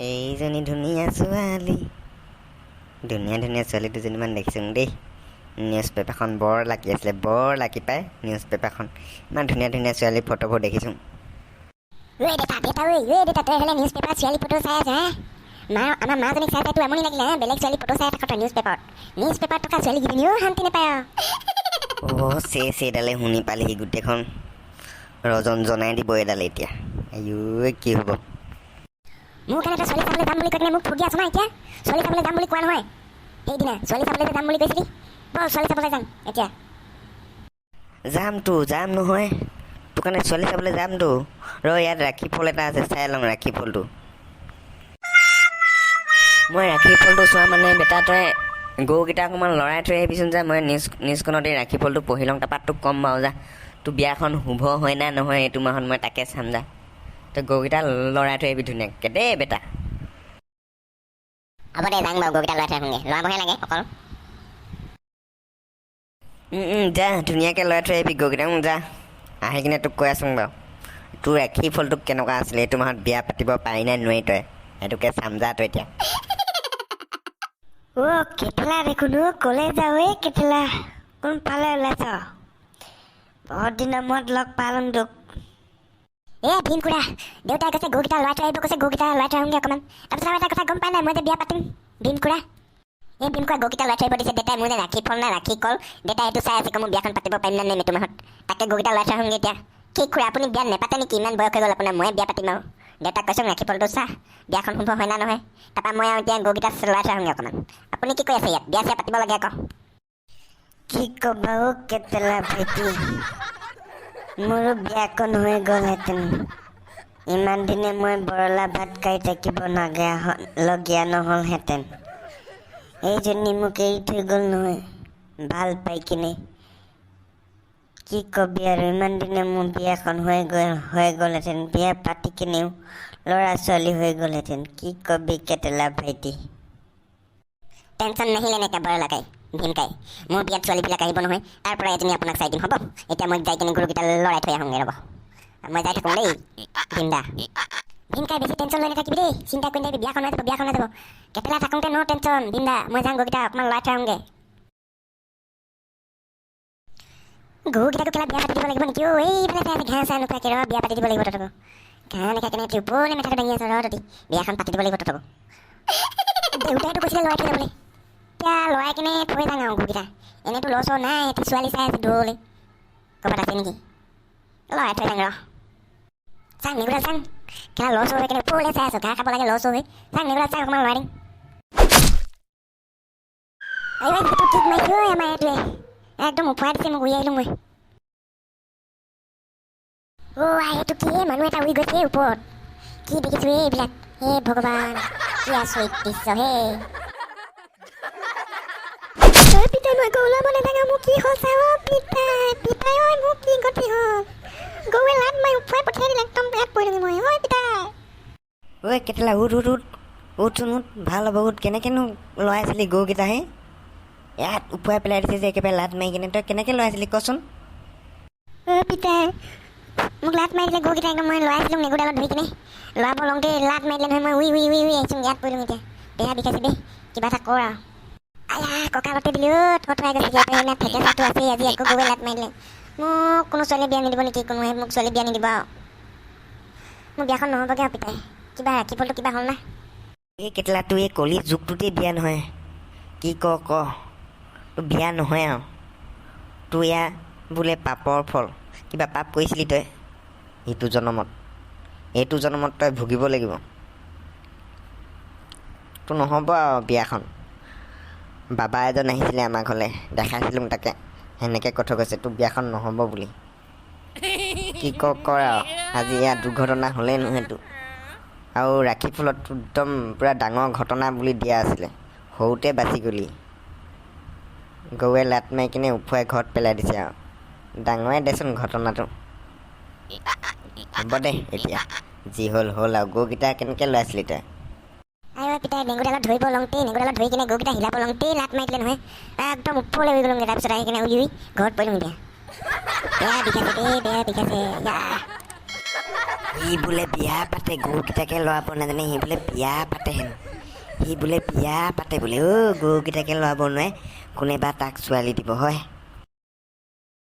এইজনী ধুনীয়া ছোৱালী, ধুনীয়া ধুনীয়া ছোৱালী দুজনীমান দেখিছোঁ দেই। নিউজ পেপাৰখন বৰ লাকি আছিলে, বৰ লাকি পায় নিউজ পেপাৰখন। ইমান ধুনীয়া ধুনীয়া ছোৱালী ফটোবোৰ দেখিছোঁ। নিউজ পেপাৰ ছোৱালী ফটো চাই আছে আমাৰ মাজনীক চাই চাইতো আমনি লাগিলে বেলেগ ছোৱালী ফটো চাই থাকোঁ নিউজ পেপাৰত থকা ছোৱালীকেইজনীও শান্তি নাপায় সেইডালে শুনি পালেহি গোটেইখন ৰজন জনাই দিব এডালে এতিয়া। কি হ'ব মোৰ কাৰণে ছোৱালী চাবলৈ যাম বুলি কৈ কিনে মোক ফুটি আছ না এতিয়া। ছোৱালী চাবলৈ যাম বুলি কোৱা নহয়, সেইদিনা ছোৱালী চাবলৈ যাম বুলি কৈছিলি। বল ছোৱালী চাবলৈ যাম এতিয়া। যাম নহয়, তোৰ কাৰণে ছোৱালী চাবলৈ যামতো। ইয়াত ৰাখি ফল এটা আছে, চাই লওঁ ৰাখি ফলটো। মই ৰাখি ফলটো চোৱা মানে বেটা তই গৰুকেইটা অকণমান লৰাই থৈ আহিবিচোন যা। মই নিউজখনত এই ৰাখি ফলটো পঢ়ি লওঁ, তাৰপৰা তোক ক'ম বাৰু যা তোৰ বিয়াখন শুভ হয় না নহয় এইটো মাহত, মই তাকে চাম যা। তই গৰুকেইটা লৰাই থৈ আহিবি ধুনীয়াকৈ দেই বেটা। হ'ব দে যাম বাৰু, গৰুকেইটা লৰাই থৈ আহোঁগৈ। লৰাবহে লাগে অকল। যা ধুনীয়াকৈ লৰাই থৈ আহিবি গৰুকেইটা। যা আহি কিনে তোক কৈ আছোং বাৰু তোৰ ৰাখি ফলটোক কেনেকুৱা আছিলে, এইটো মাহত বিয়া পাতিব পাৰি নে নোৱাৰি তই সেইটোকে চাম যা তই এতিয়া। কেটেলা দেখোন ক'লে যাওঁ কেটেলা, কোনফালে ওলাইছ? বহুত দিনৰ মূৰত লগ পালোঁ তোক। ভীম খুৰা, দেউতাই কৈছে গৰুকেইটা লৰাই থৈ আহিব, কৈছে গৰুকেইটা লৰাই থৈ আহোঁগৈ অকণমান। তাৰপিছত এটা কথা গম পাই নাই, মই যে বিয়া পাতিম ভীম খুৰা। ভীম খুৰা গৰুকেইটা লৰাই থৈ আহিব দিছে দেউতাই। মোৰ যে ৰাখি ফল নাই ৰাখি কল, দেউতাই এইটো চাই আছে মোৰ বিয়াখন পাতিব পাৰিম নে নাই এইটো মাহত। তাকে গৰুকেইটা লৰাই থৈ আহোঁগৈ এতিয়া। কি খুৰা আপুনি বিয়া নেপাতে নেকি? ইমান বয়স হৈ গ'ল আপোনাৰ, ময়ে বিয়া পাতিম আৰু। দেউতাক কৈছোঁ ৰাখি ফলটো চা বিয়াখন শুভ হয় না নহয়। তাৰপৰা মই আৰু এতিয়া গৰুকেইটা লৰাই থৈ আহোঁগৈ অকণমান। আপুনি কি কৈ আছে ইয়াত? বিয়া চিয়া পাতিব লাগে আকৌ। কি ক'বা কেটেলা ভাইটি, মোৰো বিয়াখন হৈ গ'লহেঁতেন। ইমান দিনে মই বৰলা ভাত খাই থাকিব লগীয়া নহ'লহেঁতেন। এইজনী মোক এৰি থৈ গ'ল নহয় ভাল পাই কিনে। কি কবি আৰু, ইমান দিনে মোৰ বিয়াখন হৈ গ'লহেঁতেন। বিয়া পাতি কিনেও ল'ৰা ছোৱালী হৈ গ'লহেঁতেন। কি কবি কেটেলা ভাইটি। টেনশ্যন নাহিলে এনেকৈ বৰলাকাই ভীমকাই, মোৰ বিয়াত ছোৱালীবিলাক আহিব নহয়, তাৰ পৰা এজনী আপোনাক চাই দিম হ'ব। এতিয়া মই যাই কিনে গৰুকেইটা লৰাই থৈ আহোঁগৈ ৰ'ব। মই যাই থাকোঁ দেই ভীমদা। ভীমকাই বেছি টেনশ্যন লৈ নাথাকিবি দেই, চিন্তা কৰি নাথাকিবি। বিয়াখন হৈ যাব। কেটেলা থাকোঁতে ন টেনশ্যন ভীমদা। মই যাওঁ গৰুকেইটা অকণমান লৰাই থৈ আহোঁগৈ। গৰুকেইটাকো কেলা বিয়া পাতি দিব লাগিব নেকি? এইফালে চাই আছে ঘাঁহ চাহ নোখোৱাকৈ। ৰ বিয়া পাতি দিব লাগিব তহঁতকো। ঘাঁহ নেখাই কেনে ওপৰলৈ মেথাটো দাঙি আছ। তহঁতি বিয়াখন পাতি দিব লাগিব তহঁতকো। দেউতাইতো কৈছিলে লৰাই থৈ যাবলৈ, এতিয়া লৰাই কিনে থৈ যাওঁ আৰু গৰুকেইটা। এনেইতো লৰ চৰ নাই, এটি ছোৱালী চাই আছে দূৰলৈ। ক'ৰবাত আছে নেকি? লৰাই থৈ যাওঁ ৰ। চাং নেগুলা চাং, কেলা লৰ চৰ হৈ কেনে ওপৰলৈ চাই আছোঁ। ঘাঁহ খাব লাগে লৰ চৰ হৈ। চাং নেগুলা চাং অকণমান লৰাই দিম। যিটো ঠিক মাৰিছোঁ আমাৰ এইটোৱে একদম উফৰাই দিছে মোক। উৰি আহিলোঁ মই। এইটো কি মানুহ এটা উৰি গৈছে ওপৰত। কি দেখিছোঁ এইবিলাক? হে ভগৱান, কি আচৰিত দৃশ্য হে। পিতাই মই গৰু ওলাব নাজানো, মোৰ কি হ'ল চা পিতাই মোৰ কি গতি হ'ল? গৰুৱে লাট মাৰি উফৰাই পঠিয়াই দিলে, একদম বেয়াত পৰিলোঁ মই। কেটেলা উঠচোন ভাল হ'ব। কেনেকৈনো লৰাইছিলি গৰুকেইটা হে? ইয়াত উপুৱাই পেলাই দিছে যে একেবাৰে লাট মাৰি কিনে। তই কেনেকৈ লৰাইছিলি কচোন? পিতাই মোক লাট মাৰি দিলে গৰুকেইটা, একদম মই লৰাইছিলোঁ নেগুৰডালত ধৰি কিনে। লৰাব লওঁতে লাট মাৰি দিলে নহয়, মই উই আহিছোঁ ইয়াত পৰিলোঁ এতিয়া। দেহা বিষাইছে দেই, কিবা এটা কৰ আৰু। কঁকালতে দিলি থৰাই গৈছে। ইয়াতে থেকেচাটো আছে, আজি আকৌ গৰুৱে লাট মাৰি দিলে। মোক কোনো ছোৱালীয়ে বিয়া নিদিব নেকি? কোনোৱে মোক ছোৱালী বিয়া নিদিব আৰু। মোৰ বিয়াখন নহ'বগৈ আৰু পিতাই। কিবা ৰাখি ফলটো কিবা হ'ল না? কেটেলা তোৰ এই কলি যুগটোতে বিয়া নহয়। কি ক তোৰ বিয়া নহয় আৰু। তোৰ এয়া বোলে পাপৰ ফল। কিবা পাপ কৰিছিলি তই এইটো জন্মত তই ভুগিব লাগিব। তোৰ নহ'ব আৰু বিয়াখন। বাবা এজন আহিছিলে আমাৰ ঘৰলৈ, দেখাইছিলোঁ তাকে, সেনেকৈ কথা কৈছে তোৰ বিয়াখন নহ'ব বুলি। কি কৰ আৰু, আজি ইয়াত দুৰ্ঘটনা হ'লেই নহয় তোৰ। আৰু ৰাখি ফলত একদম পূৰা ডাঙৰ ঘটনা বুলি দিয়া আছিলে, সৰুতে বাচি গ'লি। গৰুৱে লাট মাৰি কিনে উফুৱাই ঘৰত পেলাই দিছে আৰু। ডাঙৰে দেচোন ঘটনাটো। হ'ব দে এতিয়া, যি হ'ল আৰু। গৰুকেইটা কেনেকৈ লৰাইছিলি তই? পিতাই নেগুৰডালত ধৰিব লওঁতেই, নেগুৰডালত ধৰি কিনে গৰুকেইটা হিলাব লওঁতেই লাট মাৰি দিলে নহয়। একদম ওপৰলৈ উৰি গ'লোগৈ। তাৰপিছত আহি কিনে উৰি ঘৰত পৰিলোঁ এতিয়া। বেয়া বিষাইছে দেই, বেয়া বিষাইছে। সি বোলে বিয়া পাতে গৰুকেইটাকে লৰাব নাজানে সি বোলে বিয়া পাতে হেনো সি বোলে বিয়া পাতে বোলে গৰুকেইটাকে লৰাব নোৱাৰে কোনেবা তাক ছোৱালী দিব হয়